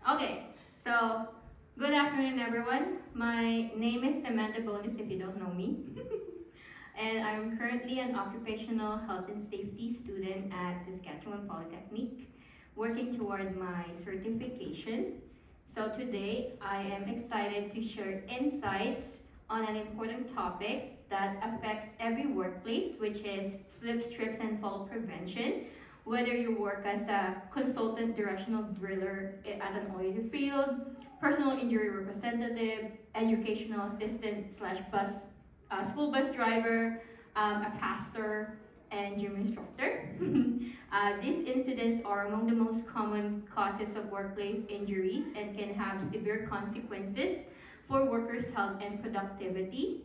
Okay, so good afternoon, everyone. My name is Samantha Bonus, if you don't know me. And I'm currently an occupational health and safety student at Saskatchewan Polytechnic, working toward my certification. So today, I am excited to share insights on an important topic that affects every workplace, which is slips, trips, and fall prevention. Whether you work as a consultant directional driller at an oil field, personal injury representative, educational assistant slash school bus driver, a pastor, and gym instructor. These incidents are among the most common causes of workplace injuries and can have severe consequences for workers' health and productivity.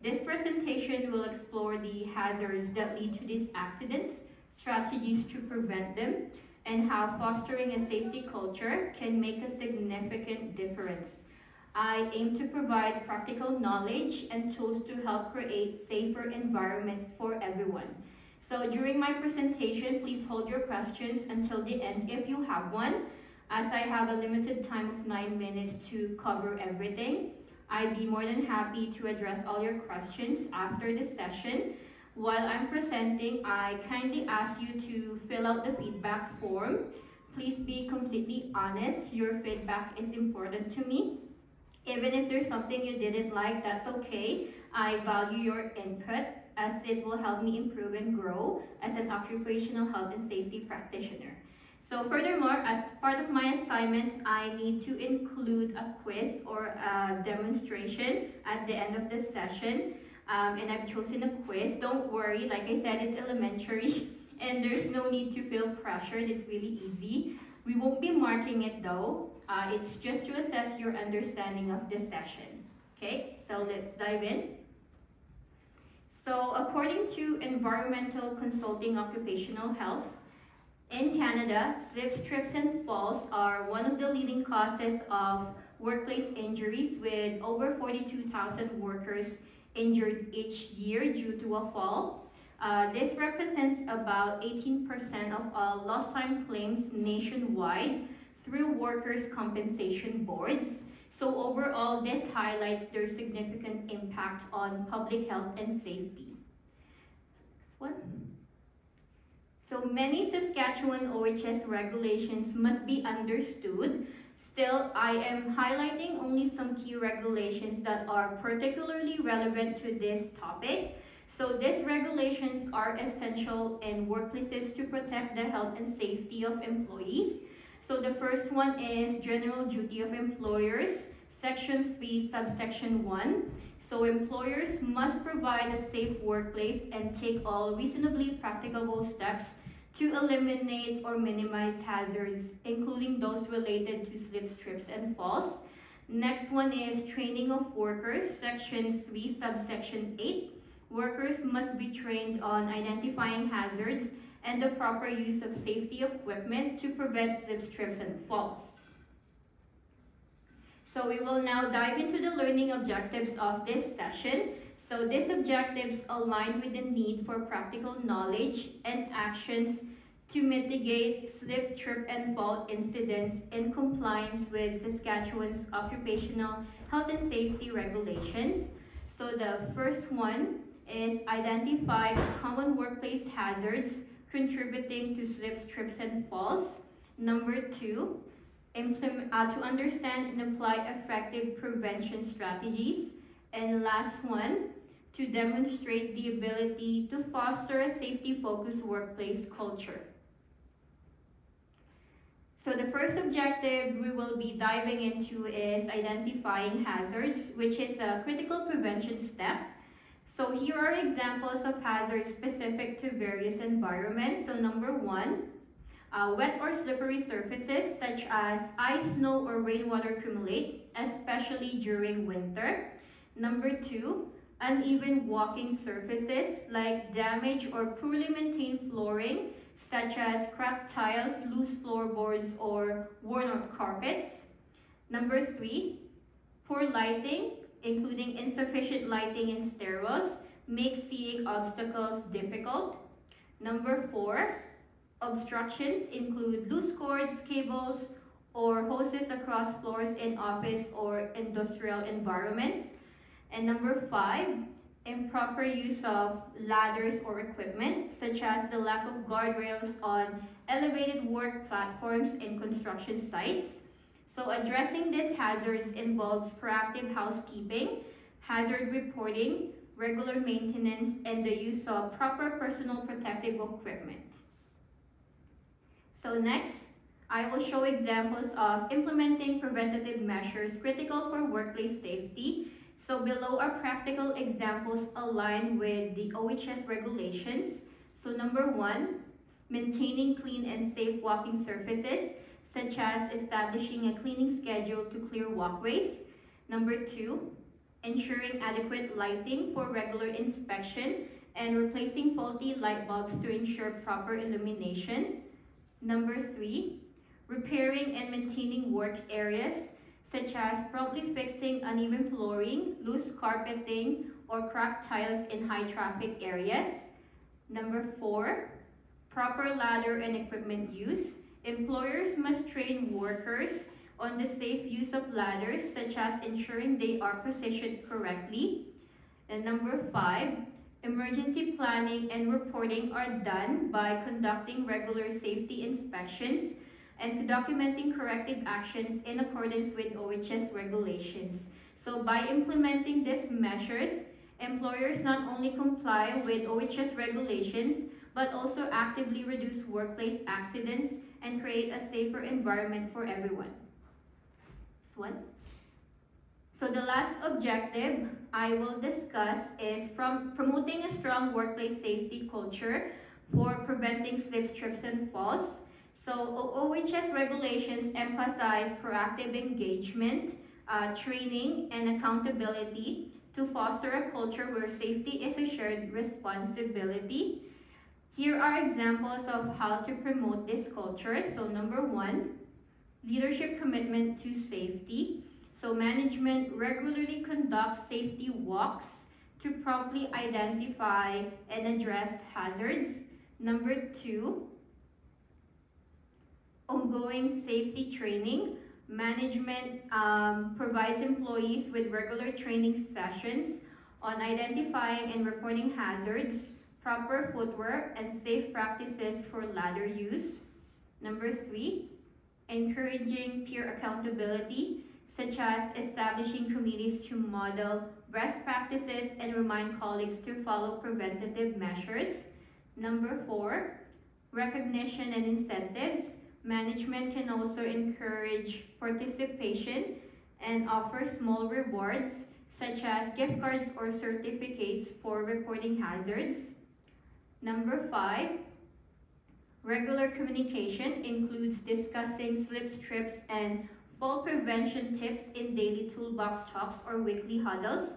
This presentation will explore the hazards that lead to these accidents, strategies to prevent them, and how fostering a safety culture can make a significant difference. I aim to provide practical knowledge and tools to help create safer environments for everyone. So during my presentation, please hold your questions until the end if you have one, as I have a limited time of 9 minutes to cover everything. I'd be more than happy to address all your questions after the session. While I'm presenting, I kindly ask you to fill out the feedback form. Please be completely honest. Your feedback is important to me. Even if there's something you didn't like, that's okay. I value your input as it will help me improve and grow as an occupational health and safety practitioner. So furthermore, as part of my assignment, I need to include a quiz or a demonstration at the end of the session. And I've chosen a quiz. Don't worry, like I said, it's elementary and there's no need to feel pressured. It's really easy. We won't be marking it though. It's just to assess your understanding of the session. Okay, so let's dive in. So according to Environmental Consulting Occupational Health, in Canada, slips, trips, and falls are one of the leading causes of workplace injuries, with over 42,000 workers injured each year due to a fall. This represents about 18% of all lost time claims nationwide through workers' compensation boards. So overall, this highlights their significant impact on public health and safety. So many Saskatchewan OHS regulations must be understood. Still, I am highlighting only some key regulations that are particularly relevant to this topic. So these regulations are essential in workplaces to protect the health and safety of employees. So the first one is General Duty of Employers, Section 3, Subsection 1. So employers must provide a safe workplace and take all reasonably practicable steps to eliminate or minimize hazards, including those related to slips, trips, and falls. Next one is Training of Workers, Section 3, Subsection 8. Workers must be trained on identifying hazards and the proper use of safety equipment to prevent slips, trips, and falls. So we will now dive into the learning objectives of this session. So these objectives align with the need for practical knowledge and actions to mitigate slip, trip, and fall incidents in compliance with Saskatchewan's occupational health and safety regulations. So the first one is identify common workplace hazards contributing to slips, trips, and falls. Number 2, to understand and apply effective prevention strategies. And last one, to demonstrate the ability to foster a safety-focused workplace culture. So the first objective we will be diving into is identifying hazards, which is a critical prevention step. So here are examples of hazards specific to various environments. So number 1, wet or slippery surfaces such as ice, snow, or rainwater accumulate, especially during winter. Number 2, uneven walking surfaces like damaged or poorly maintained flooring, such as cracked tiles, loose floorboards, or worn-out carpets. Number 3, poor lighting, including insufficient lighting in stairwells, makes seeing obstacles difficult. Number 4, obstructions include loose cords, cables, or hoses across floors in office or industrial environments. And number 5, improper use of ladders or equipment, such as the lack of guardrails on elevated work platforms in construction sites. So addressing these hazards involves proactive housekeeping, hazard reporting, regular maintenance, and the use of proper personal protective equipment. So next, I will show examples of implementing preventative measures critical for workplace safety. So below are practical examples aligned with the OHS regulations. So number 1, maintaining clean and safe walking surfaces, such as establishing a cleaning schedule to clear walkways. Number 2, ensuring adequate lighting for regular inspection and replacing faulty light bulbs to ensure proper illumination. Number 3, repairing and maintaining work areas, such as promptly fixing uneven flooring, loose carpeting, or cracked tiles in high traffic areas. Number 4, proper ladder and equipment use. Employers must train workers on the safe use of ladders, such as ensuring they are positioned correctly. And number 5, emergency planning and reporting are done by conducting regular safety inspections and documenting corrective actions in accordance with OHS regulations. So by implementing these measures, employers not only comply with OHS regulations, but also actively reduce workplace accidents and create a safer environment for everyone. So the last objective I will discuss is from promoting a strong workplace safety culture for preventing slips, trips, and falls. So OHS regulations emphasize proactive engagement, training, and accountability to foster a culture where safety is a shared responsibility. Here are examples of how to promote this culture. So number 1, leadership commitment to safety. So management regularly conducts safety walks to promptly identify and address hazards. Number 2, ongoing safety training. Management provides employees with regular training sessions on identifying and reporting hazards, proper footwear, and safe practices for ladder use. Number 3, encouraging peer accountability, such as establishing committees to model best practices and remind colleagues to follow preventative measures. Number 4, recognition and incentives. Management can also encourage participation and offer small rewards, such as gift cards or certificates for reporting hazards. Number 5, regular communication includes discussing slips, trips, and fall prevention tips in daily toolbox talks or weekly huddles.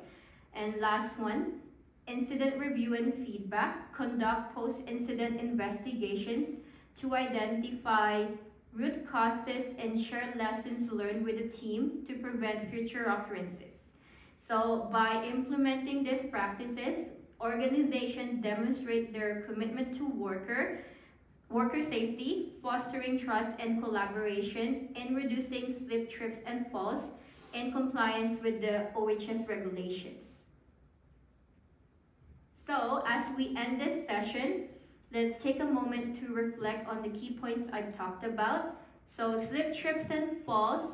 And last one, incident review and feedback. Conduct post-incident investigations to identify root causes and share lessons learned with the team to prevent future occurrences. So by implementing these practices, organizations demonstrate their commitment to worker safety, fostering trust and collaboration, and reducing slip, trips, and falls in compliance with the OHS regulations. So as we end this session, let's take a moment to reflect on the key points I've talked about. So slip, trips, and falls.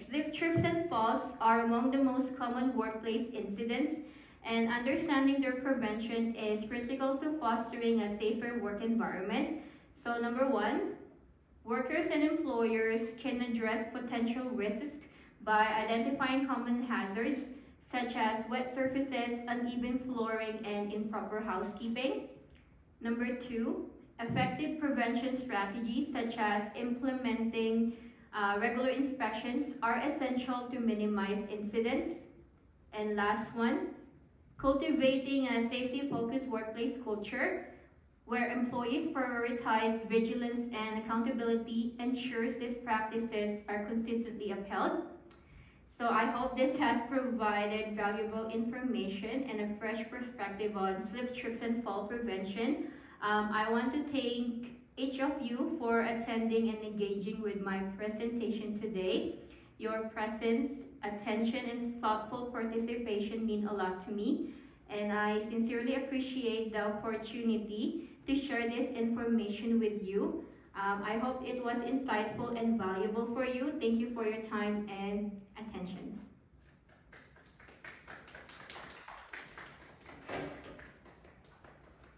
Slip, trips, and falls are among the most common workplace incidents, and understanding their prevention is critical to fostering a safer work environment. So number 1, workers and employers can address potential risks by identifying common hazards, such as wet surfaces, uneven flooring, and improper housekeeping. Number 2, effective prevention strategies such as implementing regular inspections are essential to minimize incidents. And last one, cultivating a safety-focused workplace culture where employees prioritize vigilance and accountability ensures these practices are consistently upheld. So I hope this has provided valuable information and a fresh perspective on slips, trips, and fall prevention. I want to thank each of you for attending and engaging with my presentation today. Your presence, attention, and thoughtful participation mean a lot to me, and I sincerely appreciate the opportunity to share this information with you. I hope it was insightful and valuable for you. Thank you for your time and attention.